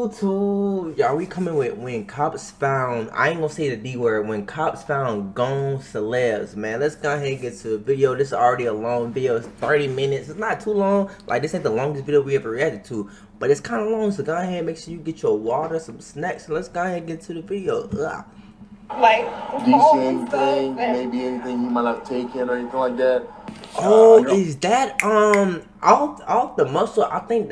YouTube, y'all, we coming with when cops found, I ain't gonna say the D word, when cops found gone celebs, man. Let's go ahead and get to the video. This is already a long video. It's 30 minutes. It's not too long. Like, this ain't the longest video we ever reacted to, but it's kind of long, so go ahead and make sure you get your water, some snacks, and let's go ahead and get to the video. Ugh. Like, do you see anything, maybe anything he might have taken or anything like that? Oh, is that off the muscle? I think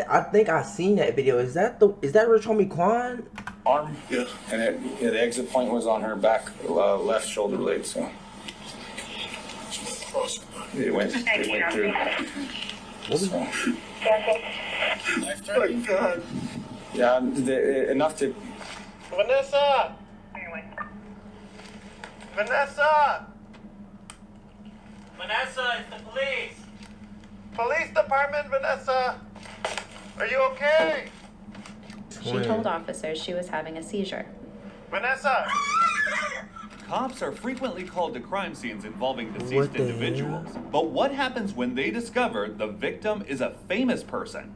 I seen that video. Is that Rich Homie Quan? Arm, yeah, and the exit point was on her back left shoulder blade. So it went through. So. Oh my God. Yeah, enough to. Vanessa. Vanessa! Vanessa, it's the police! Police department, Vanessa! Are you okay? She told officers she was having a seizure. Vanessa! Cops are frequently called to crime scenes involving deceased individuals. But what happens when they discover the victim is a famous person?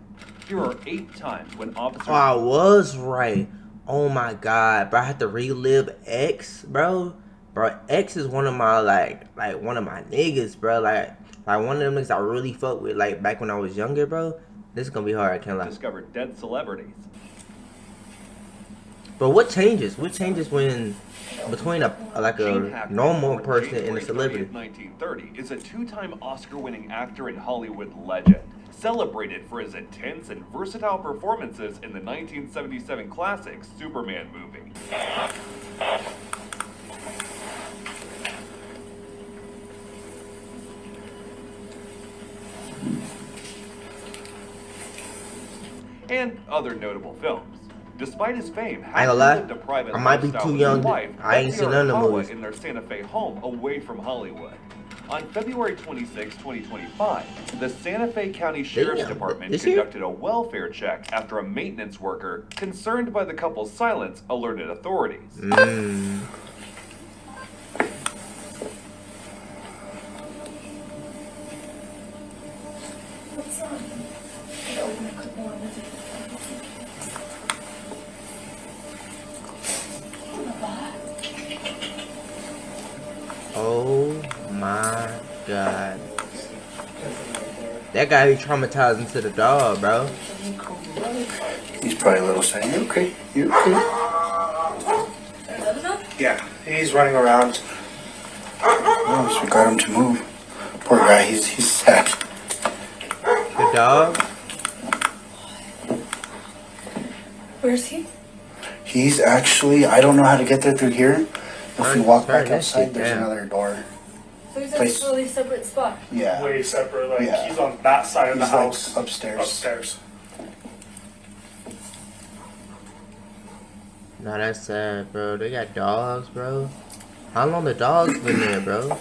Here are 8 times when officers... Oh, I was right. Oh my God, bro. I had to relive X, bro. Bro, X is one of my like one of my niggas, bro. Like one of them niggas I really fuck with. Like back when I was younger, bro. This is gonna be hard. I can't lie. Discovered dead celebrities. But what changes? What changes when between a normal person and a celebrity? 1930 is a 2-time Oscar-winning actor and Hollywood legend, celebrated for his intense and versatile performances in the 1977 classic Superman movie. And other notable films. Despite his fame, I ain't gonna lie, lived a private I might be lifestyle too with young. his wife, I ain't Betsy seen none of the Arakawa, movies. in their Santa Fe home away from Hollywood. On February 26, 2025, the Santa Fe County Sheriff's Department conducted a welfare check after a maintenance worker, concerned by the couple's silence, alerted authorities. Oh my God. That guy be traumatized into the dog, bro. He's probably a little sad. You okay? You okay? Yeah, he's running around. Oh, we got him to move. Poor guy, he's sad. The dog? Where's he? He's actually, I don't know how to get there through here. If we walk back outside, there's down. another door. So he's at a totally separate spot. Yeah. Way separate, like Yeah. he's on that side of the He's like house. upstairs. Upstairs. Nah, that's sad, bro. They got dogs, bro. How long the dogs been there, bro?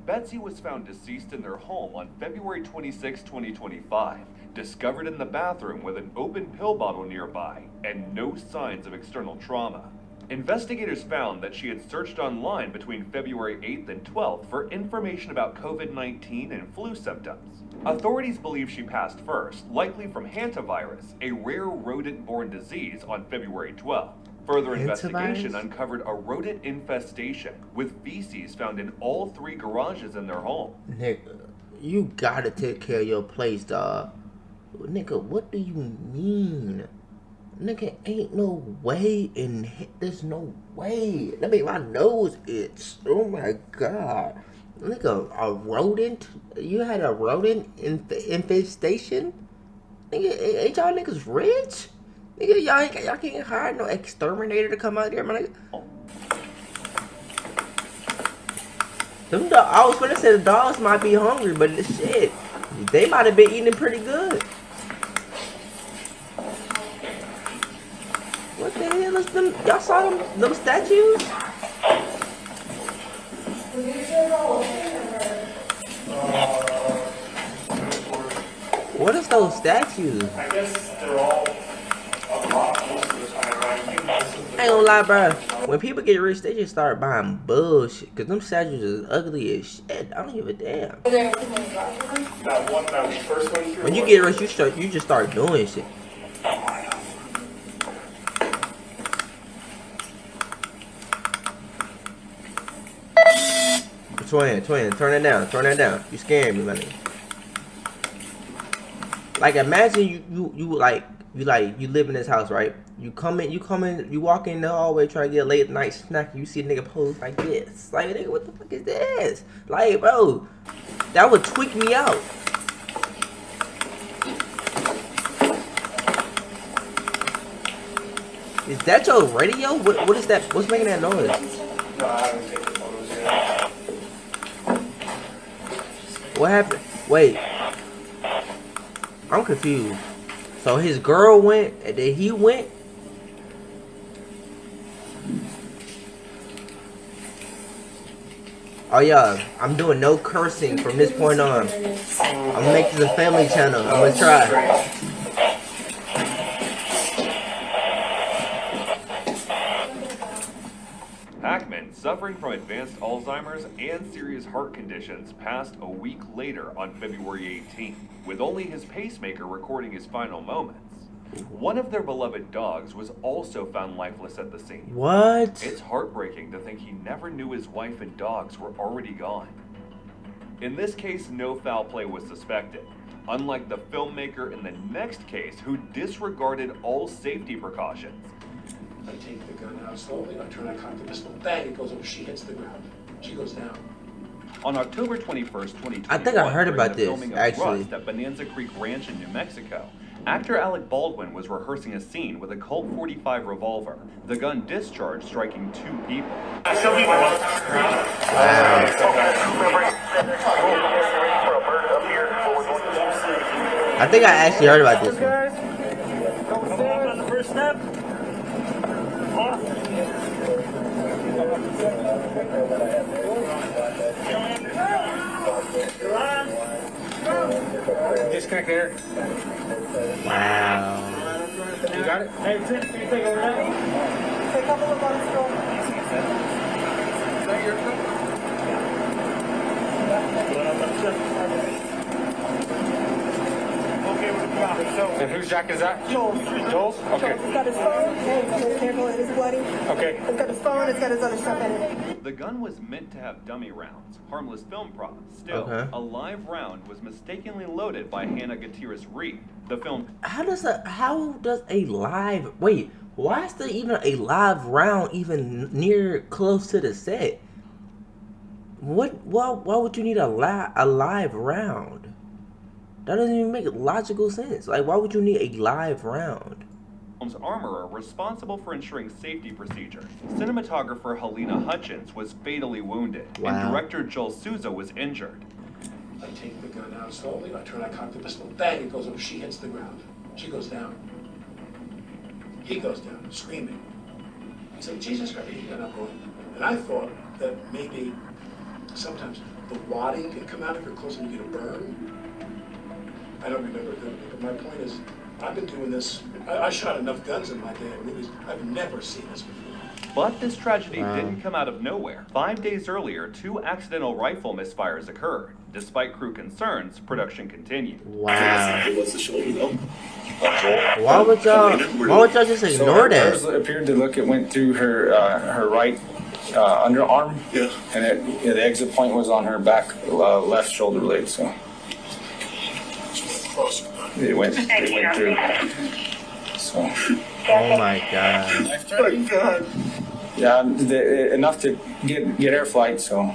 Betsy was found deceased in their home on February 26, 2025, discovered in the bathroom with an open pill bottle nearby and no signs of external trauma. Investigators found that she had searched online between February 8th and 12th for information about COVID-19 and flu symptoms. Authorities believe she passed first, likely from hantavirus, a rare rodent-borne disease, on February 12th. Further investigation uncovered a rodent infestation, with feces found in all 3 garages in their home. Nigga, you gotta take care of your place, dog. Nigga, what do you mean? Nigga, ain't no way in there's no way. That make my nose itch. Oh my God. Nigga, a rodent? You had a rodent infestation? Nigga, ain't y'all niggas rich? Nigga, y'all can't hire no exterminator to come out there, man. I was gonna say the dogs might be hungry, but shit, they might have been eating pretty good. What the hell is them? Y'all saw them statues? What is those statues? I guess they're all a lot most of the time, right? I ain't gonna lie, bro. When people get rich, they just start buying bullshit. Cause them statues is ugly as shit. I don't give a damn. When you get rich, you just start doing shit. Twin, turn it down, You scaring me, man. Like imagine you live in this house, right? You walk in the hallway trying to get a late night snack, and you see a nigga pose like this. Like, nigga, what the fuck is this? Like, bro, that would tweak me out. Is that your radio? What is that? What's making that noise? No, I haven't taken photos yet. What happened? Wait. I'm confused. So his girl went, and then he went? Oh yeah, I'm doing no cursing from this point on. I'm gonna make this a family channel. I'm gonna try. Hackman, suffering from advanced Alzheimer's and serious heart conditions, passed a week later on February 18th, with only his pacemaker recording his final moments. One of their beloved dogs was also found lifeless at the scene. What? It's heartbreaking to think he never knew his wife and dogs were already gone. In this case, no foul play was suspected, unlike the filmmaker in the next case who disregarded all safety precautions. I take the gun out slowly, I turn, I cock the pistol, bang, it goes over, she hits the ground. She goes down. On October 21st, 2021, I think I heard about this, filming of actually. Rust at Bonanza Creek Ranch in New Mexico, actor Alec Baldwin was rehearsing a scene with a Colt .45 revolver, the gun discharged striking 2 people. I think I actually heard about this one. Disconnect there. Wow. You got it? Hey, can you take over that? Take a couple of months ago. Is that your car? Okay, we're going. And whose jacket is that? Joel's. Joel's? Okay. It's got his phone, it's careful, it is bloody. Okay. It's got his phone, it's got his other stuff in it. The gun was meant to have dummy rounds, harmless film props. Still, Okay. a live round was mistakenly loaded by Hannah Gutierrez-Reed. The film How does a live, wait, why is there even a live round even near close to the set? Why would you need a live round? That doesn't even make logical sense. Like, why would you need a live round? film's armorer responsible for ensuring safety procedures. Cinematographer Helena Hutchins was fatally wounded, and director Joel Souza was injured. I take the gun out slowly, I turn, I cock the pistol, bang, it goes over, she hits the ground. She goes down. He goes down, screaming. He said, Jesus Christ, he got up going. And I thought that maybe sometimes the wadding can come out if you're close and you get a burn. I don't remember doing it, but my point is, I've been doing this, I shot enough guns in my day in movies, I've never seen this before. But this tragedy didn't come out of nowhere. 5 days earlier, 2 accidental rifle misfires occurred. Despite crew concerns, production continued. Wow. It was the shoulder though. Why would y'all just ignore that? Hers appeared to look, it went through her her right underarm. Yeah. And the exit point was on her back left shoulder blade, so. It went through. So. Oh my god. Oh my god. Yeah, enough to get air flight, so.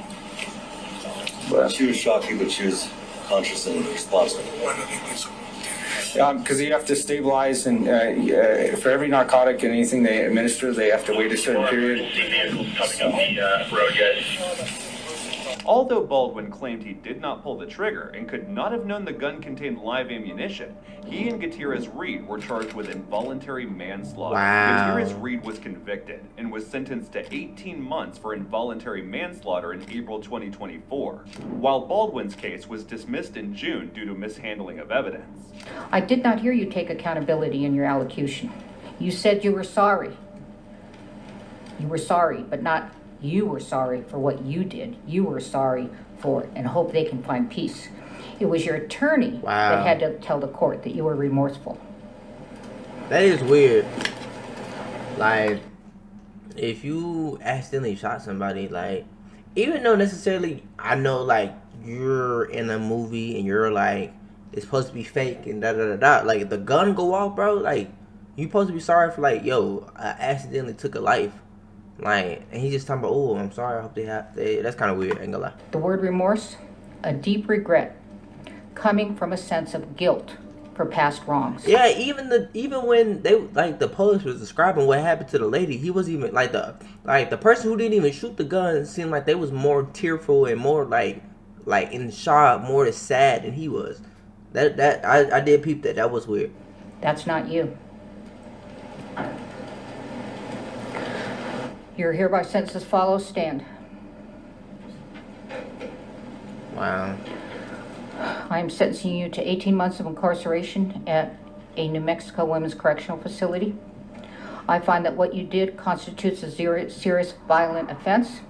But She was shocking, but she was conscious and responsible. because you have to stabilize, and for every narcotic and anything they administer, they have to wait a certain period. Although Baldwin claimed he did not pull the trigger and could not have known the gun contained live ammunition, he and Gutierrez-Reed were charged with involuntary manslaughter. Wow. Gutierrez-Reed was convicted and was sentenced to 18 months for involuntary manslaughter in April 2024, while Baldwin's case was dismissed in June due to mishandling of evidence. I did not hear you take accountability in your allocution. You said you were sorry. You were sorry, but not you were sorry for what you did. You were sorry for it and hope they can find peace. It was your attorney that had to tell the court that you were remorseful. That is weird. Like, if you accidentally shot somebody, like, even though necessarily I know, like, you're in a movie and you're like, it's supposed to be fake and da da da da. Like, if the gun go off, bro, like, you supposed to be sorry for, like, yo, I accidentally took a life. Like, and he's just talking about, oh, I'm sorry, I hope that's kind of weird, I ain't gonna lie. The word remorse, a deep regret coming from a sense of guilt for past wrongs. Yeah, even when they, like, the police was describing what happened to the lady, he was even like the person who didn't even shoot the gun seemed like they was more tearful and more like in shock, more sad than he was. I did peep that. That was weird. That's not you. You're hereby sentenced as follows. Stand. Wow. I am sentencing you to 18 months of incarceration at a New Mexico Women's Correctional Facility. I find that what you did constitutes a serious violent offense.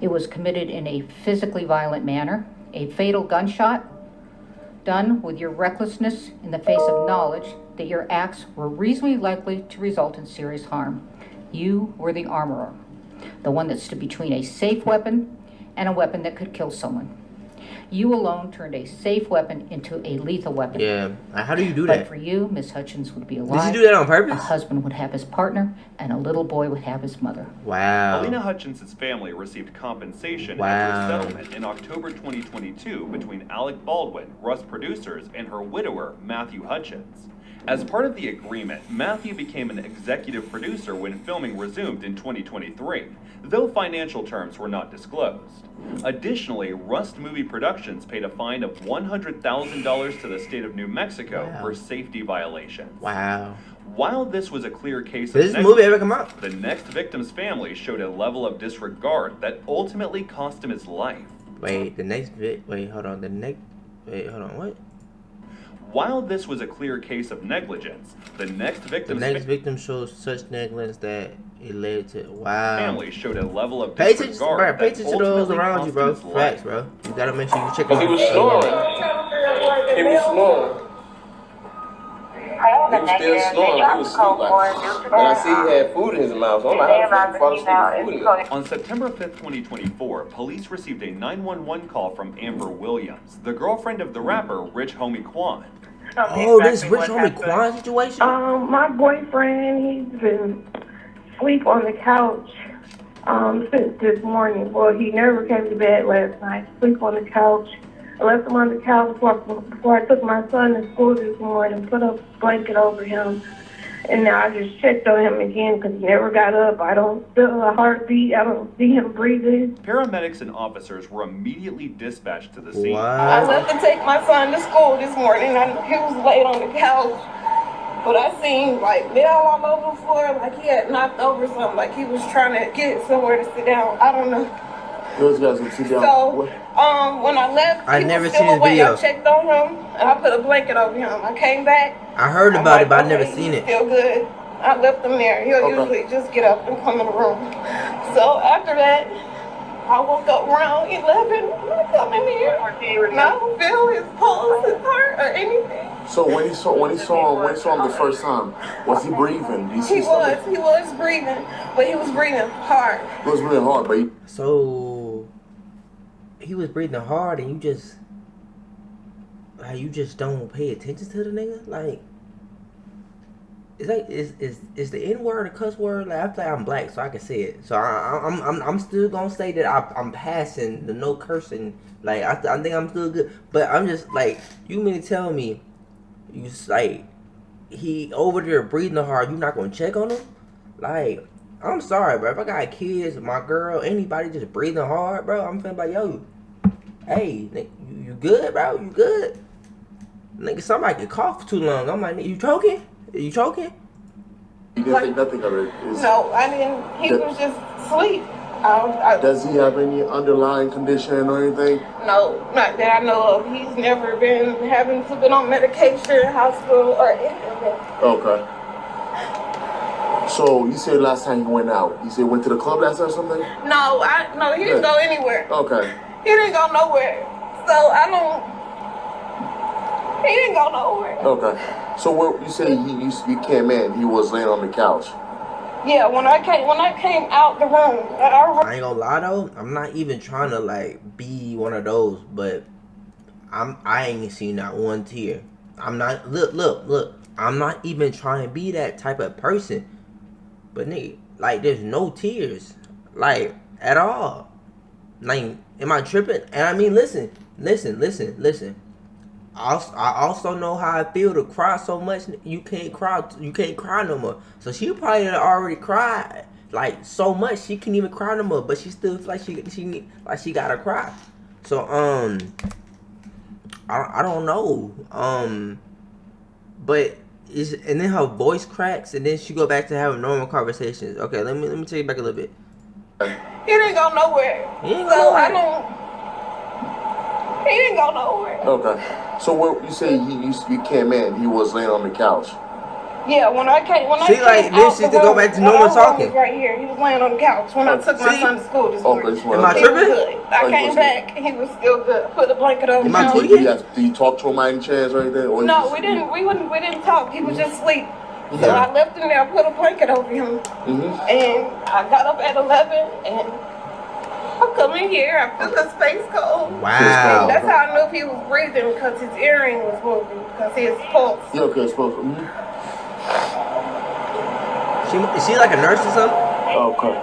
It was committed in a physically violent manner, a fatal gunshot done with your recklessness in the face of knowledge that your acts were reasonably likely to result in serious harm. You were the armorer, the one that stood between a safe weapon and a weapon that could kill someone. You alone turned a safe weapon into a lethal weapon. Yeah, how do you do that? But for you, Miss Hutchins would be alive. Did you do that on purpose? A husband would have his partner, and a little boy would have his mother. Wow. Alina Hutchins' family received compensation after settlement in October 2022 between Alec Baldwin, Rust Producers, and her widower, Matthew Hutchins. As part of the agreement, Matthew became an executive producer when filming resumed in 2023, though financial terms were not disclosed. Additionally, Rust Movie Productions paid a fine of $100,000 to the state of New Mexico for safety violations. Wow. While this was a clear case of Did this movie ever come out? The next victim's family showed a level of disregard that ultimately cost him his life. Wait, hold on, what? While this was a clear case of negligence, the next victim shows such negligence that it led to family showed a level of pay disregard. Pay attention to those around you, bro. Facts, bro. You gotta make sure you check. He was snoring. He was snoring. He was still snoring like he was asleep. Like, and I see he had food in his mouth. So I'm like, how the fuck you fall asleep with food in it? On September 5th, 2024, police received a 911 call from Amber Williams, the girlfriend of the rapper Rich Homie Quan. Oh, this Rich Homie Quan situation? My boyfriend, he's been asleep on the couch since this morning. Well, he never came to bed last night. Sleep on the couch. I left him on the couch before I took my son to school this morning, put a blanket over him. And now I just checked on him again because he never got up. I don't feel a heartbeat. I don't see him breathing. Paramedics and officers were immediately dispatched to the scene. Wow. I left to take my son to school this morning. He was laid on the couch. But I seen like nail all over the floor, like he had knocked over something, like he was trying to get somewhere to sit down. I don't know. Those guys can sit down. So, when I left, he was still awake. I checked on him, and I put a blanket over him. I came back. I heard about it, but I never seen it. Still good. I left him there. He'll usually just get up and come in the room. So after that, I woke up around 11. I come in here, and I don't feel his pulse, his heart, or anything. So when he saw him the first time, was he breathing? He was breathing, but he was breathing hard. He was breathing hard, but So he was breathing hard, and you just don't pay attention to the nigga. Like, it's like is the N word a cuss word? Like, I feel like I'm black, so I can say it. So I'm still gonna say that I'm passing the no cursing. Like, I think I'm still good, but I'm just like, you mean to tell me you like he over there breathing hard? You not gonna check on him? Like, I'm sorry, bro. If I got kids, my girl, anybody just breathing hard, bro, I'm feeling like, yo, hey, you good, bro? You good? Nigga, somebody could cough for too long. I'm like, you choking? You choking? you didn't think nothing of it. No, I didn't. He was just asleep. Does he have any underlying condition or anything? No, not that I know of. He's never been having to be on medication, hospital, or anything. Okay. So you said last time he went out, you said went to the club last night or something? No, he didn't go anywhere. Okay. He didn't go nowhere. So he didn't go nowhere. Okay. So what you say you came in, he was laying on the couch. Yeah, when I came out the room, I ain't gonna lie though, I'm not even trying to like be one of those, but I ain't seen not one tear. I'm not look. I'm not even trying to be that type of person. But nigga, like there's no tears. Like at all. Like, am I tripping? And I mean listen. I also know how I feel to cry so much you can't cry no more. So she probably already cried like so much she can't even cry no more, but she still feel like she gotta cry. So I don't know. But and then her voice cracks and then she go back to having normal conversations. Okay, let me take it back a little bit. He didn't go nowhere. He didn't go nowhere. Okay. So what you say you came in, he was laying on the couch. Yeah, when I came like this is to go back to normal talking. Right here, he was laying on the couch when I took my son to school this morning. Am I tripping? I came back, he was still good. Put a blanket over him. Am Do you talk to him by any chance or anything? Or no, we didn't. We didn't talk. He was just asleep. Yeah. So I left him there, put a blanket over him, and I got up at 11 and. I come in here, I feel his face cold. Wow. And that's how I knew if he was breathing because his earring was moving, because his pulse. Yeah, okay, his pulse. Is she like a nurse or something? Okay.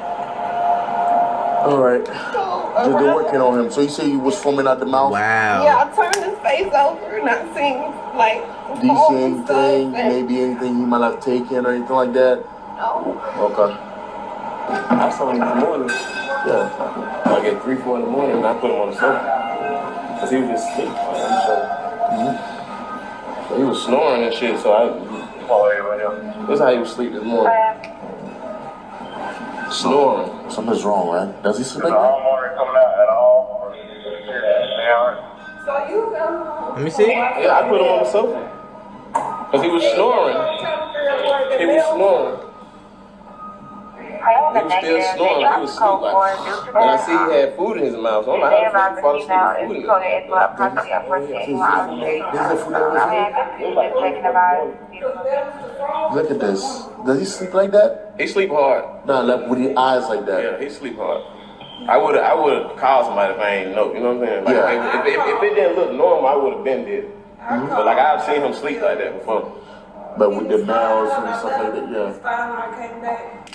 Alright. Just do working on him. So you say he was foaming out the mouth? Wow. Yeah, I turned his face over and I seen like. Do you see anything, maybe anything he might have taken or anything like that? No. Okay. I saw him in the morning. Yeah. Like at 3, 4 in the morning, and I put him on the sofa. Because he was just asleep. So he was snoring and shit, so that's how he was asleep this morning. Snoring. Something's wrong, right? Does he sleep like that? So you let me see. Yeah, I put him on the sofa. Because he was snoring. He was snoring. He was still snoring, he was asleep like. And I see he had food in his mouth, so I'm like, how the fuck he fall asleep with food in his mouth? Look at this. Does he sleep like that? He sleep hard. Nah, like with his eyes like that. Yeah, he sleep hard. I would have called somebody if I ain't know, you know what I'm saying? Like, if it didn't look normal, I would have been dead. But like I've seen him sleep like that before. But with the bells and stuff like that, yeah.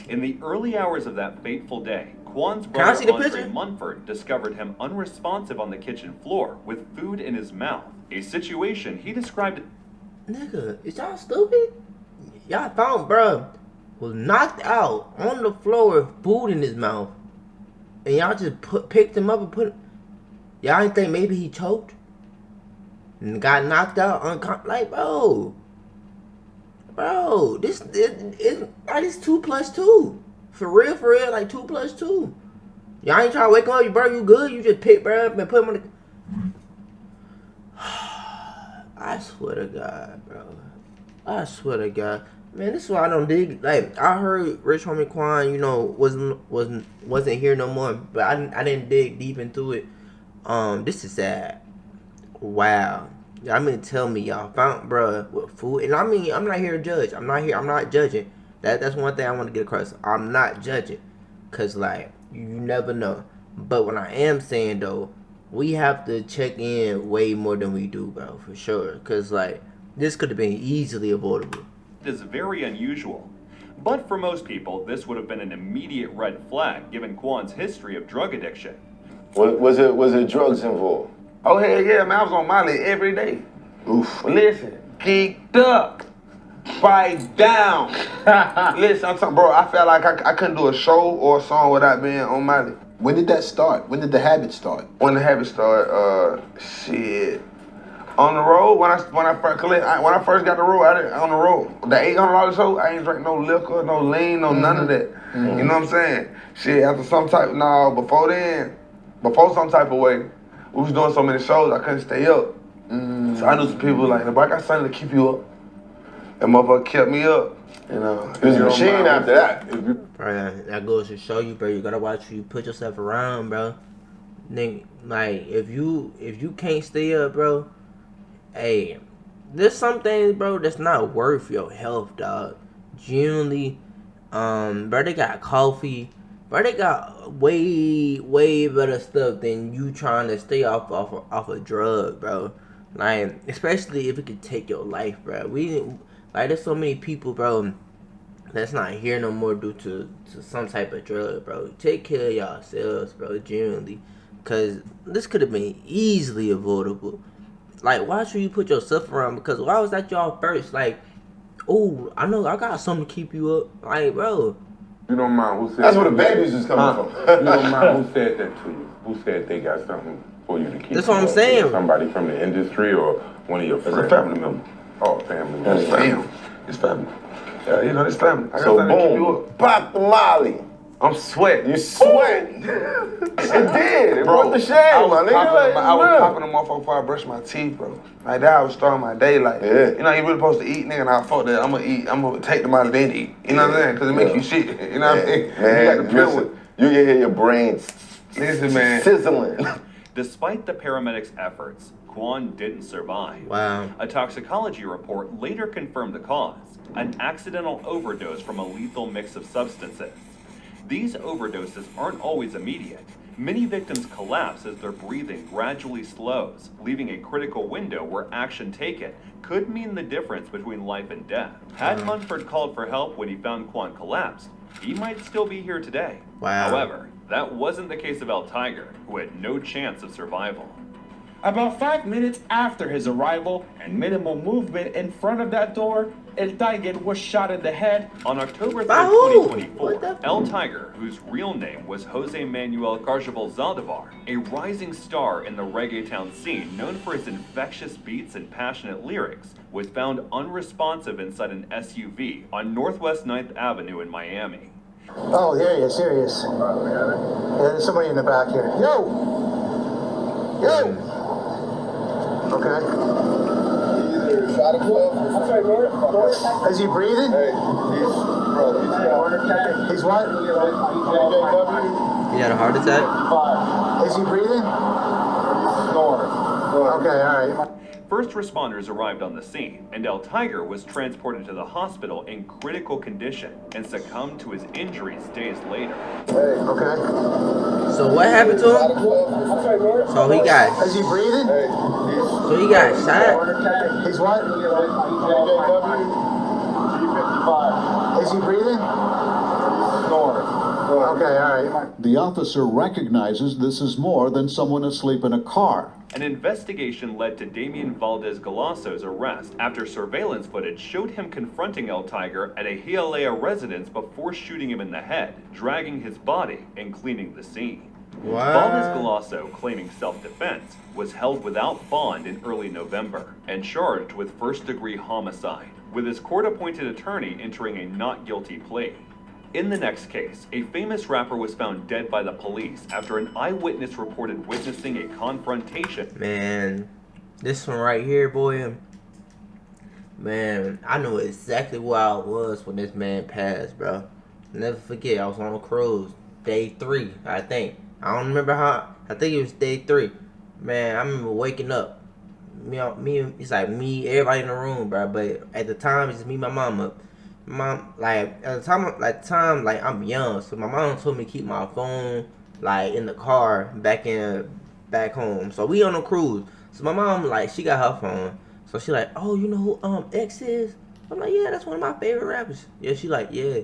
In the early hours of that fateful day, Quan's brother Andre Munford discovered him unresponsive on the kitchen floor with food in his mouth. A situation he described. Nigga, is y'all stupid? Y'all found bruh was knocked out on the floor with food in his mouth. And y'all just picked him up and put. Y'all ain't think maybe he choked? And got knocked out like, bro. Bro, this is 2 + 2. For real, like 2 + 2. Y'all ain't trying to wake him up, bro, you good? You just pick bro up and put him on the... I swear to God, bro. I swear to God. Man, this is why I don't dig. Like, I heard Rich Homie Quan, you know, wasn't here no more, but I didn't dig deep into it. This is sad. Wow. I mean, tell me, y'all found bruh with food, and I mean, I'm not here to judge. I'm not judging. That's one thing I want to get across. I'm not judging, cause like you never know. But what I am saying though, we have to check in way more than we do, bro, for sure. Cause like this could have been easily avoidable. It is very unusual, but for most people, this would have been an immediate red flag given Quan's history of drug addiction. Was it drugs involved? Oh, hell yeah, man, I was on Molly every day. Oof. Listen, geeked up, fight down. Listen, I'm talking, bro, I felt like I couldn't do a show or a song without being on Molly. When did that start? When did the habit start? When the habit started, shit. On the road, when I first got the road, on the road, the $800 show, I ain't drink no liquor, no lean, no none of that. You know what I'm saying? Shit, after before some type of way, we was doing so many shows, I couldn't stay up. So I knew some people like, bro, I got something to keep you up. That motherfucker kept me up. You know, It was a machine after that. Bro, that goes to show you, bro. You gotta watch who you put yourself around, bro. Nigga, like if you can't stay up, bro. Hey, there's some things, bro, that's not worth your health, dog. Genuinely, bro, they got coffee, bro. They got way better stuff than you trying to stay off a drug, bro. Like, especially if it could take your life, bro. There's so many people, bro, that's not here no more due to some type of drug, bro. Take care of yourselves, bro, genuinely, cause this could have been easily avoidable. Like, why should you put yourself around? Because why was that y'all first? Like, oh, I know I got something to keep you up. Like, bro. You don't mind who said That's where the babies is coming from. You don't mind who said that to you? Who said they got something for you to keep? That's what I'm saying. Somebody from the industry or one of your friends? It's a family member. Oh, family member. Damn. It's family. Yeah, you know, it's family. I got So something to keep you boom, up. pop the molly. I'm sweating. You sweating. It did. It brought the shade, I my was nigga. I was Like, popping them off before I brushed my teeth, bro. Like that, I was starting my day like, Yeah. you know, you really supposed to eat, nigga, and I thought that I'm gonna take them out of then eat. You know what I'm saying? Because it makes you shit. You know what I'm saying? Man, You got to deal with. you can hear your brain Listen, man. sizzling. Despite the paramedics' efforts, Quan didn't survive. Wow. A toxicology report later confirmed the cause, an accidental overdose from a lethal mix of substances. These overdoses aren't always immediate. Many victims collapse as their breathing gradually slows, leaving a critical window where action taken could mean the difference between life and death. Had Munford called for help when he found Quan collapsed, he might still be here today. Wow. However, that wasn't the case of El Tiger, who had no chance of survival. About 5 minutes after his arrival and minimal movement in front of that door, El Tiger was shot in the head. On October By 3rd, who? 2024, El Tiger, whose real name was Jose Manuel Carnival Zaldivar, a rising star in the reggae town scene known for his infectious beats and passionate lyrics, was found unresponsive inside an SUV on Northwest 9th Avenue in Miami. Oh, here he is, here he is. Yeah, there's somebody in the back here. Yo! Yo! Okay. Is he breathing? He's what? He had a heart attack? Is he breathing? Okay, alright. First responders arrived on the scene, and El Tiger was transported to the hospital in critical condition and succumbed to his injuries days later. Okay. So what happened to him? So he got. Is he breathing? So he got shot. He's what? Is he breathing? Okay, alright. The officer recognizes this is more than someone asleep in a car. An investigation led to Damian Valdez Galasso's arrest after surveillance footage showed him confronting El Tiger at a Hialeah residence before shooting him in the head, dragging his body, and cleaning the scene. What? Valdez Galasso, claiming self-defense, was held without bond in early November and charged with first-degree homicide, with his court-appointed attorney entering a not guilty plea. In the next case, a famous rapper was found dead by the police after an eyewitness reported witnessing a confrontation. Man, this one right here, boy. Man, I know exactly where I was when this man passed, bro. Never forget, I was on a cruise. Day 3, I think. I don't remember how. I think it was day 3. Man, I remember waking up. It's like me, everybody in the room, bro. But at the time, it's just me and my mama. Mom, like at the time, like I'm young, so my mom told me to keep my phone like in the car back home. So we on a cruise. So my mom, like, she got her phone. So she like, oh, you know who X is? I'm like, yeah, that's one of my favorite rappers. Yeah, she like, yeah,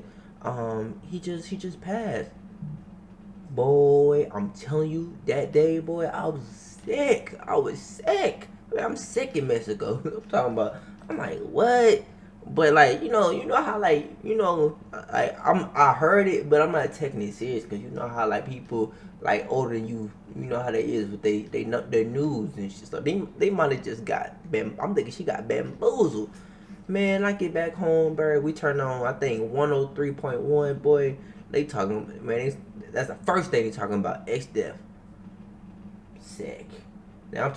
he just passed. Boy, I'm telling you, that day, boy, I was sick. Man, I'm sick in Mexico. I'm talking about. I'm like, what? But like, you know how like, like I heard it, but I'm not taking it serious because you know how like people like older than you know how they is with they know their news and shit. So they might have just got I'm thinking she got bamboozled. Man, I get back home, bro. We turn on I think 103.1. Boy, they talking, man. That's the first thing they talking about. X-Death. Sick. Now I'm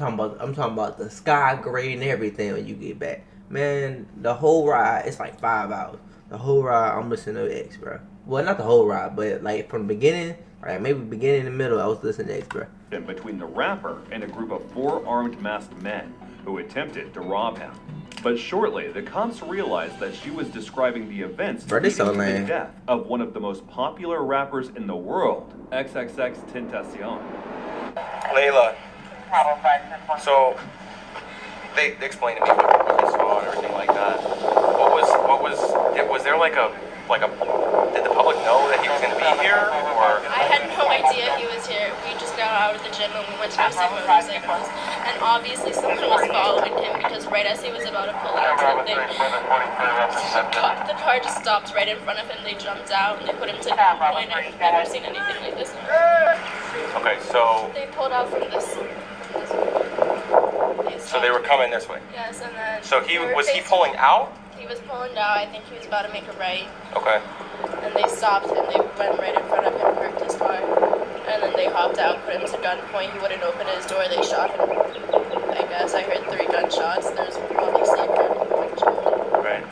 talking about the sky gray and everything when you get back. Man, the whole ride, it's like 5 hours. The whole ride, I'm listening to X, bro. Well, not the whole ride, but like from the beginning, like maybe beginning and the middle, I was listening to X, bro. Between the rapper and a group of 4 armed masked men who attempted to rob him. But shortly, the cops realized that she was describing the events Bro, this so leading to the lame. death of one of the most popular rappers in the world, XXX Tentacion. Layla, so they explained to me what you saw and everything like that. Was there like a, did the public know that he was going to be here, or? I had no idea he was here. We just got out of the gym and we went to go see motorcycles. And obviously someone was following him because right as he was about to pull out something, the car just stopped right in front of him. They jumped out and they put him to gunpoint. I've never seen anything like this. Okay, so. They pulled out from this. So they were coming this way? Yes, and then. So was he pulling out? He was pulling out. I think he was about to make a right. Okay. And they stopped him. They went right in front of him, parked his car. And then they hopped out, put him to gunpoint. He wouldn't open his door. They shot him. I guess I heard 3 gunshots. There's obviously a gun. Right.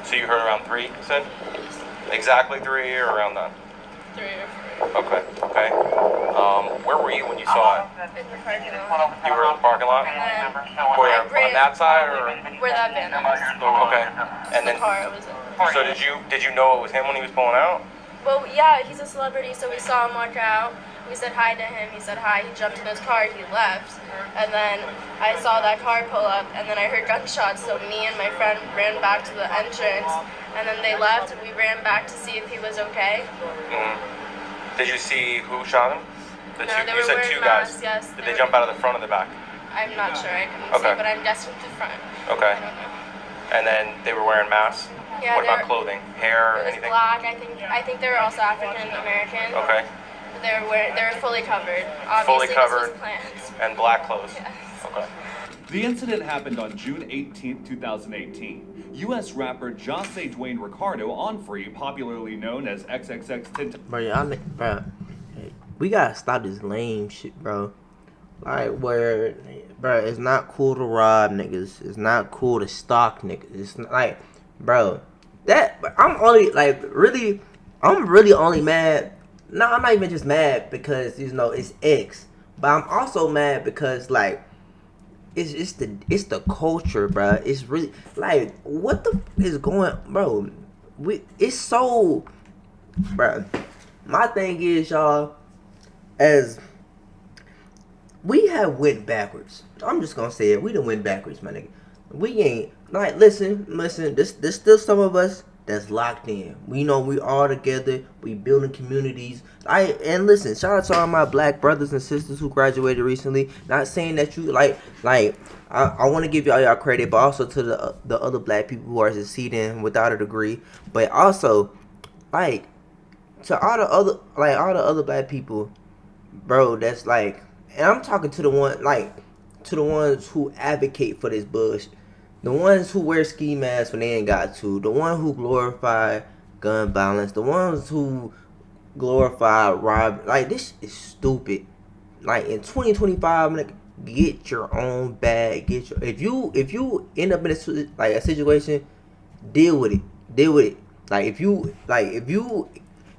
So you heard around 3, you said? Yes. Exactly 3 or around that? 3 or 4. Okay, okay. Where were you when you saw it? In the parking lot. You were in the parking lot? Where, on that side or? Where that van was. Okay. And then, The car was in. so did you know it was him when he was pulling out? Well, yeah, he's a celebrity, so we saw him walk out. We said hi to him. He said hi. He jumped in his car. He left. And then I saw that car pull up, and then I heard gunshots. So me and my friend ran back to the entrance, and then they left. We ran back to see if he was okay. Mm-hmm. Did you see who shot him? No, they you were said wearing 2 masks, guys. yes. Did they jump out of the front or the back? I'm not sure. I couldn't Okay. see, but I'm guessing the front. Okay. I don't know. And then they were wearing masks? Yeah, what about clothing? Hair or It was anything? black. I think they were also African American. Okay. They were fully covered. Fully Obviously, covered this was planned. and black clothes? Yes. Okay. The incident happened on June 18, 2018. U.S. rapper Jose Dwayne Ricardo on Free, popularly known as XXX Tentacion. Bro, we gotta stop this lame shit, bro. Like, where, bro, it's not cool to rob niggas. It's not cool to stalk niggas. It's not, like, bro, I'm really only mad. No, I'm not even just mad because, it's X. But I'm also mad because, like, it's the culture, bro. It's really, like, what the is going, bro? It's so, bro. My thing is, y'all, as we have went backwards. I'm just gonna say it. We done went backwards, my nigga. We ain't, like, listen. There's still some of us that's locked in. We know we all together. We building communities. And listen, shout out to all my black brothers and sisters who graduated recently. Not saying that you I want to give y'all credit, but also to the other black people who are succeeding without a degree. But also, like, to all the other black people, bro. That's like, and I'm talking to the ones who advocate for this bullshit. The ones who wear ski masks when they ain't got to. The ones who glorify gun violence. The ones who glorify rob. Like, this is stupid. Like, in 2025, like, get your own bag. If you end up in a situation, deal with it. Like, if you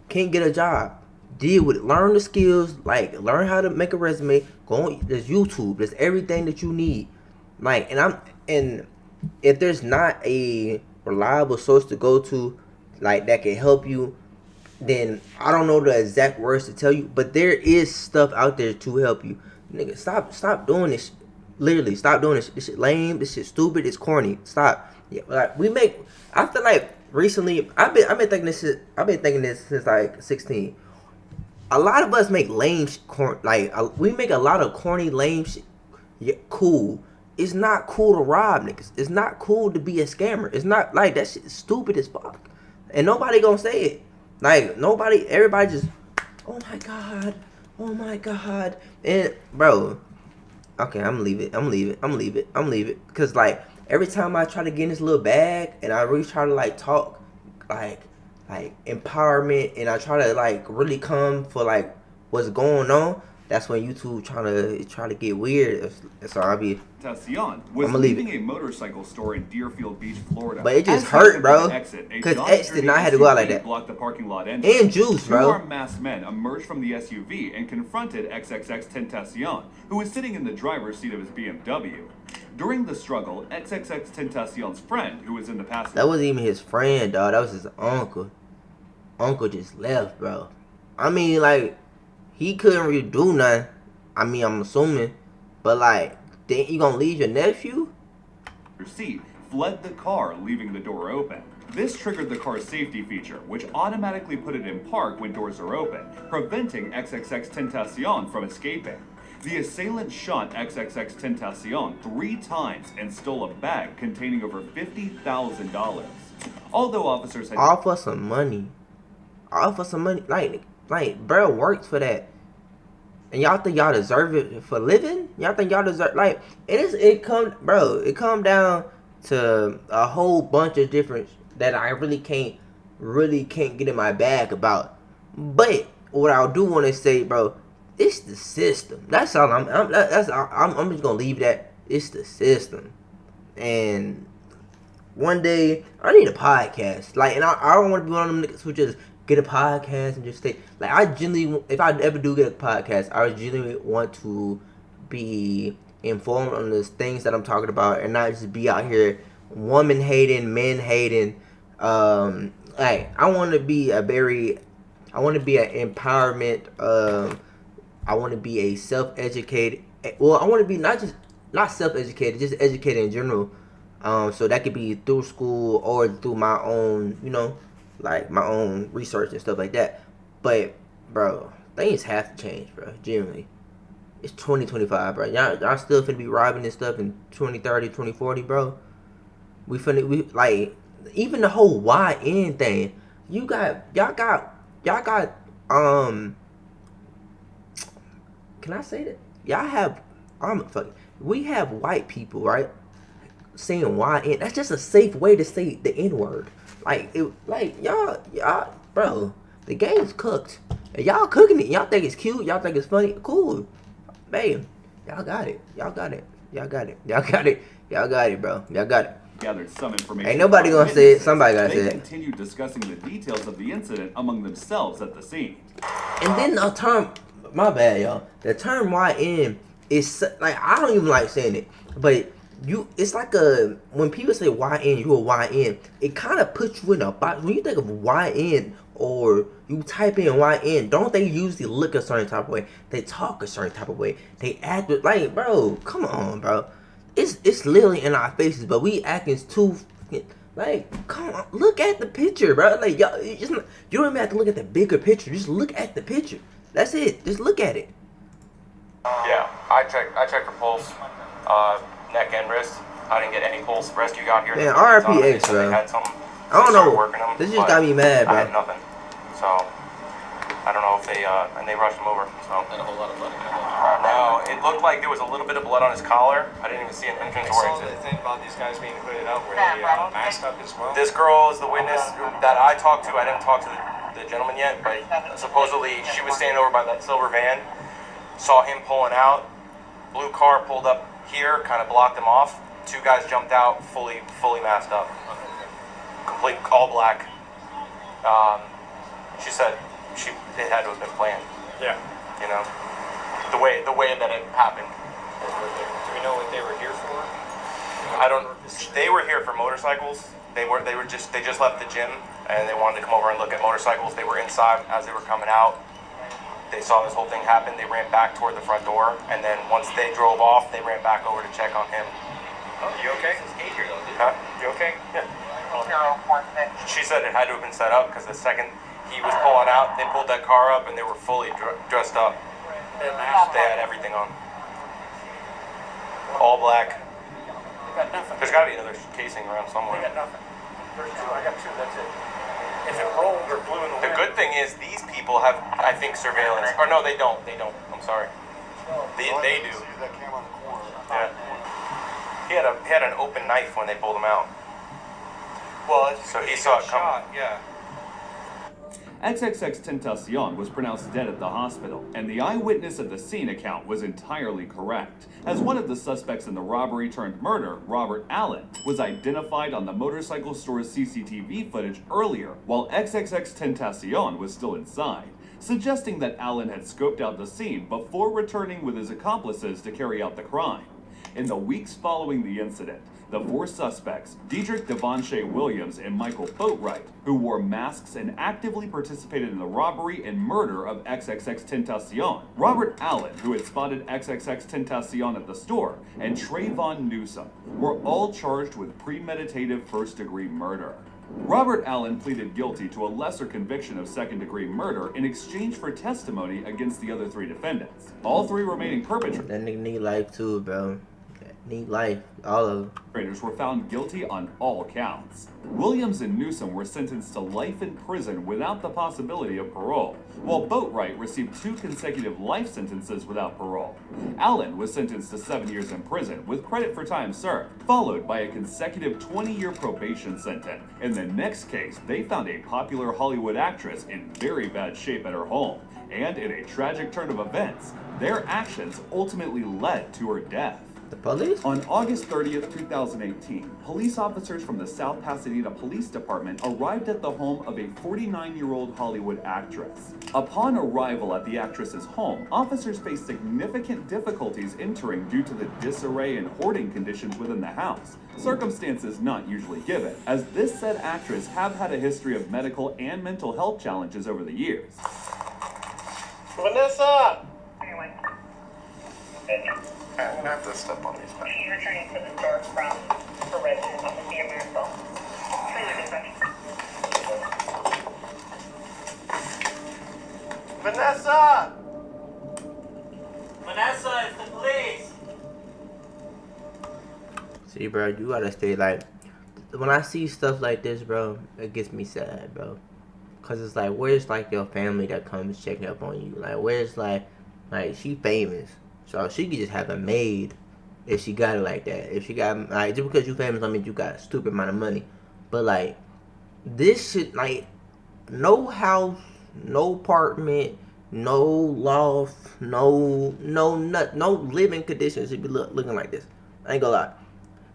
can't get a job, deal with it. Learn the skills. Like, learn how to make a resume. Go on. There's YouTube. There's everything that you need. Like, and if there's not a reliable source to go to, like, that can help you, then I don't know the exact words to tell you, but there is stuff out there to help you. Nigga, stop doing this. Literally, stop doing this. This shit lame. This shit stupid. It's corny. Stop. Yeah, like, I feel like recently, I've been thinking this since like 16. A lot of us make lame we make a lot of corny lame shit. Yeah, cool. It's not cool to rob niggas. It's not cool to be a scammer. It's not, like, that shit is stupid as fuck. And nobody gonna say it. Like, everybody just, oh my god. And, bro, okay, I'm gonna leave it. Because, like, every time I try to get in this little bag and I really try to, like, talk, like empowerment, and I try to, like, really come for, like, what's going on, that's when YouTube try to get weird. So I'll be. Tentacion was I'ma leave leaving a motorcycle store in Deerfield Beach, Florida. But it just As he hurt, attempted bro. to exit, a Because Dodge X did not Journey have to go out like SUV that. blocked the parking lot entrance. And Juice, bro. Two armed masked men emerged from the SUV and confronted XXX Tentacion, who was sitting in the driver's seat of his BMW. During the struggle, XXX Tentacion's friend, who was in the passenger. That wasn't even his friend, dog. That was his uncle. Uncle just left, bro. I mean, like, he couldn't really do nothing. I mean, I'm assuming. But, like, then you gonna leave your nephew? Seat fled the car, leaving the door open. This triggered the car's safety feature, which automatically put it in park when doors are open, preventing XXX Tentacion from escaping. The assailant shot XXX Tentacion 3 times and stole a bag containing over $50,000. Although officers had offer some money, like, bro works for that. And y'all think y'all deserve it for living? Y'all think y'all deserve, like, it come down to a whole bunch of different that I really can't get in my bag about. But what I do want to say, bro, it's the system. That's all I'm just gonna leave that. It's the system. And one day I need a podcast. Like, and I don't want to be one of them niggas who just get a podcast and just stay. Like, I genuinely, if I ever do get a podcast, I genuinely want to be informed on the things that I'm talking about and not just be out here woman hating, men hating. Like, I want to be an empowerment. I want to be a self-educated. Well, I want to be not self-educated, just educated in general. So that could be through school or through my own, like my own research and stuff like that. But, bro, things have to change, bro. Genuinely. It's 2025, bro. Y'all still finna be robbing this stuff in 2030, 2040, bro. We like, even the whole YN thing. Y'all got, can I say that? Y'all have, we have white people, right? Saying YN. That's just a safe way to say the N-word. Y'all, bro, the game's cooked. And y'all cooking it. Y'all think it's cute. Y'all think it's funny. Cool. Bam. Y'all got it, bro. Y'all got it. Gathered some information. Ain't nobody gonna say it. Somebody gotta say it. They continued discussing the details of the incident among themselves at the scene. And then the term, my bad, y'all. The term YN is, like, I don't even like saying it, but it's like when people say YN, you a YN, it kind of puts you in a box. When you think of YN or you type in YN, don't they usually look a certain type of way? They talk a certain type of way. They act like, bro, come on, bro. It's literally in our faces, but we acting too, like, come on, look at the picture, bro. Like, y'all, you don't even have to look at the bigger picture. Just look at the picture. That's it. Just look at it. Yeah, I checked for pulse, neck and wrist. I didn't get any pulse. Rescue got here. Man, RPX, bro. I don't know. This just got me mad, bro. I had nothing. So, I don't know if they, and they rushed him over. So. And a whole lot of blood. No, it looked like there was a little bit of blood on his collar. I didn't even see an entrance or exit. The thing about these guys being hooded up, were they masked up as well? This girl is the witness that I talked to. I didn't talk to the gentleman yet, but supposedly she was standing over by that silver van, saw him pulling out. Blue car pulled up here, kind of blocked him off. 2 guys jumped out, fully masked up, complete all black. She said it had to have been planned. Yeah. You know, the way that it happened. Do we know what they were here for? I don't. They were here for motorcycles. They just left the gym and they wanted to come over and look at motorcycles. They were inside as they were coming out. They saw this whole thing happen. They ran back toward the front door, and then once they drove off, they ran back over to check on him. Oh, you okay? Huh? You okay? Yeah. She said it had to have been set up because the second he was pulling out, they pulled that car up and they were fully dressed up. They had everything on. All black. They got nothing. There's got to be another casing around somewhere. They got nothing. There's 2. I got 2. That's it. If it rolled or blew in the wind. The good thing is these people have, I think, surveillance. Or no, they don't. They don't. I'm sorry. They do. Yeah. He had an open knife when they pulled him out. Well, so he saw it coming. Yeah. XXXTentacion was pronounced dead at the hospital, and the eyewitness at the scene account was entirely correct, as one of the suspects in the robbery turned murder, Robert Allen, was identified on the motorcycle store's CCTV footage earlier, while XXXTentacion was still inside, suggesting that Allen had scoped out the scene before returning with his accomplices to carry out the crime. In the weeks following the incident, the four suspects, Diedrich Devonshea Williams and Michael Boatwright, who wore masks and actively participated in the robbery and murder of XXXTentacion, Robert Allen, who had spotted XXXTentacion at the store, and Trayvon Newsom, were all charged with premeditative first-degree murder. Robert Allen pleaded guilty to a lesser conviction of second-degree murder in exchange for testimony against the other three defendants. All three remaining perpetrators. That nigga need life too, bro. Need life, all of them. Were found guilty on all counts. Williams and Newsom were sentenced to life in prison without the possibility of parole, while Boatwright received 2 consecutive life sentences without parole. Allen was sentenced to 7 years in prison with credit for time served, followed by a consecutive 20-year probation sentence. In the next case, they found a popular Hollywood actress in very bad shape at her home, and in a tragic turn of events, their actions ultimately led to her death. The police? On August 30th, 2018, police officers from the South Pasadena Police Department arrived at the home of a 49-year-old Hollywood actress. Upon arrival at the actress's home, officers faced significant difficulties entering due to the disarray and hoarding conditions within the house, circumstances not usually given, as this said actress have had a history of medical and mental health challenges over the years. Vanessa! I'm gonna have to step on these back. She's returning to the store from her residence on the Via Miracle. Vanessa! Vanessa, it's the police! See, bro, you gotta stay like. When I see stuff like this, bro, it gets me sad, bro. Cause it's like, where's like your family that comes checking up on you? Like, where's like she famous, so she could just have a maid if she got it like that. If she got like, just because you famous, don't mean you got a stupid amount of money. But like, this shit, like, no house, no apartment, no loft, no living conditions should be looking like this. I ain't gonna lie.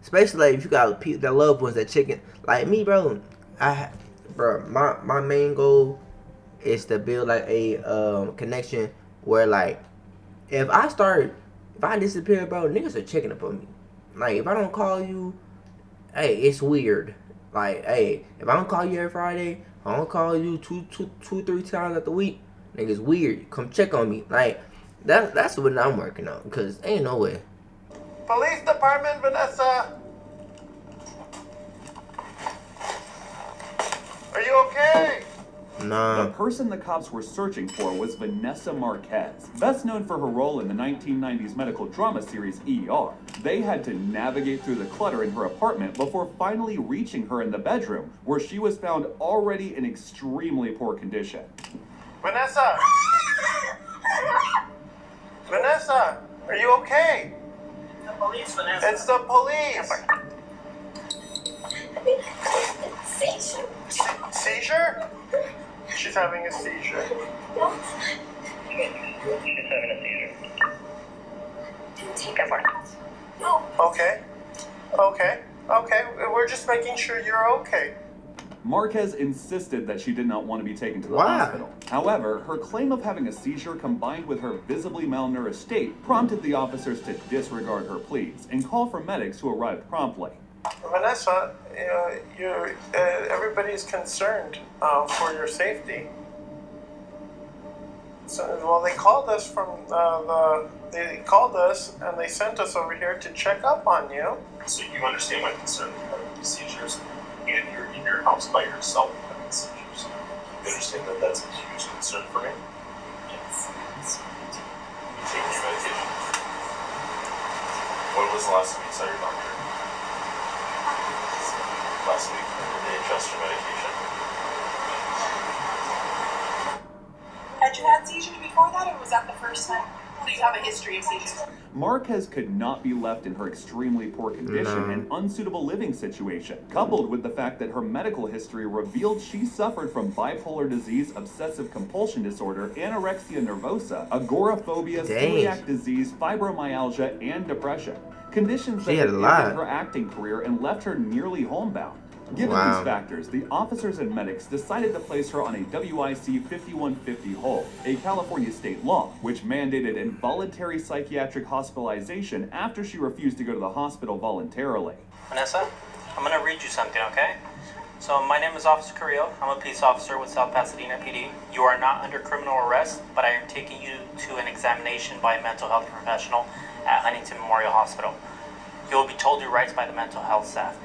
Especially like if you got people, that loved ones that chicken like me, bro. My main goal is to build like a connection where like if I disappear, bro, niggas are checking up on me. Like if I don't call you, hey, it's weird. Like, hey, if I don't call you every Friday, I don't call you two, 3 times at the week, niggas weird. Come check on me. Like that's what I'm working on, cause ain't no way. Police department, Vanessa! Are you okay? Nah. The person the cops were searching for was Vanessa Marquez, best known for her role in the 1990s medical drama series ER. They had to navigate through the clutter in her apartment before finally reaching her in the bedroom, where she was found already in extremely poor condition. Vanessa! Vanessa, are you okay? The police, Vanessa. It's the police! Seizure? She's having a seizure. She's having a seizure. Take her. Okay. Okay. We're just making sure you're okay. Marquez insisted that she did not want to be taken to the hospital. However, her claim of having a seizure combined with her visibly malnourished state prompted the officers to disregard her pleas and call for medics who arrived promptly. Vanessa, everybody's concerned for your safety. So, well, they called us they called us and they sent us over here to check up on you. So you understand my concern about seizures, and you're in your house by yourself having seizures. You understand that that's a huge concern for me? Yes. You taking your medication? When was the last time you saw your doctor? Last week. Did they adjust your medication? Had you had seizures before that, or was that the first time? Do you have a history of seizures? Marquez could not be left in her extremely poor condition and unsuitable living situation, coupled with the fact that her medical history revealed she suffered from bipolar disease, obsessive compulsion disorder, anorexia nervosa, agoraphobia, celiac disease, fibromyalgia, and depression. Conditions that had ended her acting career and left her nearly homebound. Given these factors, the officers and medics decided to place her on a WIC 5150 hold, a California state law, which mandated involuntary psychiatric hospitalization after she refused to go to the hospital voluntarily. Vanessa, I'm gonna read you something, okay? So, my name is Officer Carrillo. I'm a police officer with South Pasadena PD. You are not under criminal arrest, but I am taking you to an examination by a mental health professional at Huntington Memorial Hospital. You will be told your rights by the mental health staff.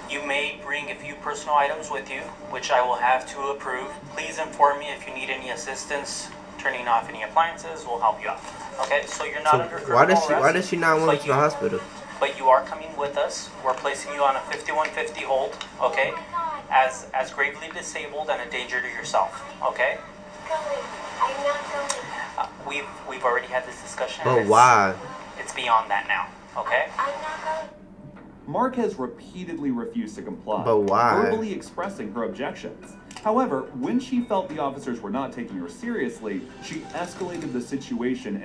You may bring a few personal items with you, which I will have to approve. Please inform me if you need any assistance turning off any appliances. We'll help you out. Okay, so you're not under criminal arrest. Why does she not want to the hospital? But you are coming with us. We're placing you on a 5150 hold, okay? As gravely disabled and a danger to yourself, okay? I'm not going. We've already had this discussion. But why? It's beyond that now, okay? I'm not going. Marquez repeatedly refused to comply, But why? verbally expressing her objections. However, when she felt the officers were not taking her seriously, she escalated the situation